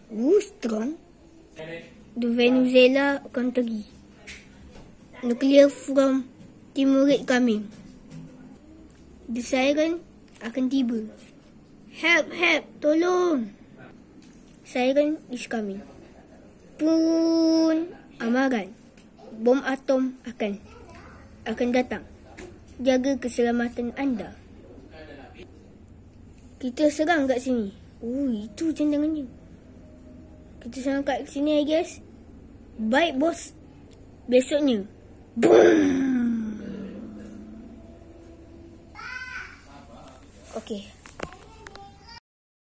Strong. The Venezuela country. Nuclear from Timur coming. The siren akan tiba. Help, help, tolong. Siren is coming. Pun amaran. Bom atom akan datang. Jaga keselamatan anda. Kita serang kat sini. Itu cadangannya. Kita serang kat sini, I guess. Baik, bos. Besoknya. Boom. Okay.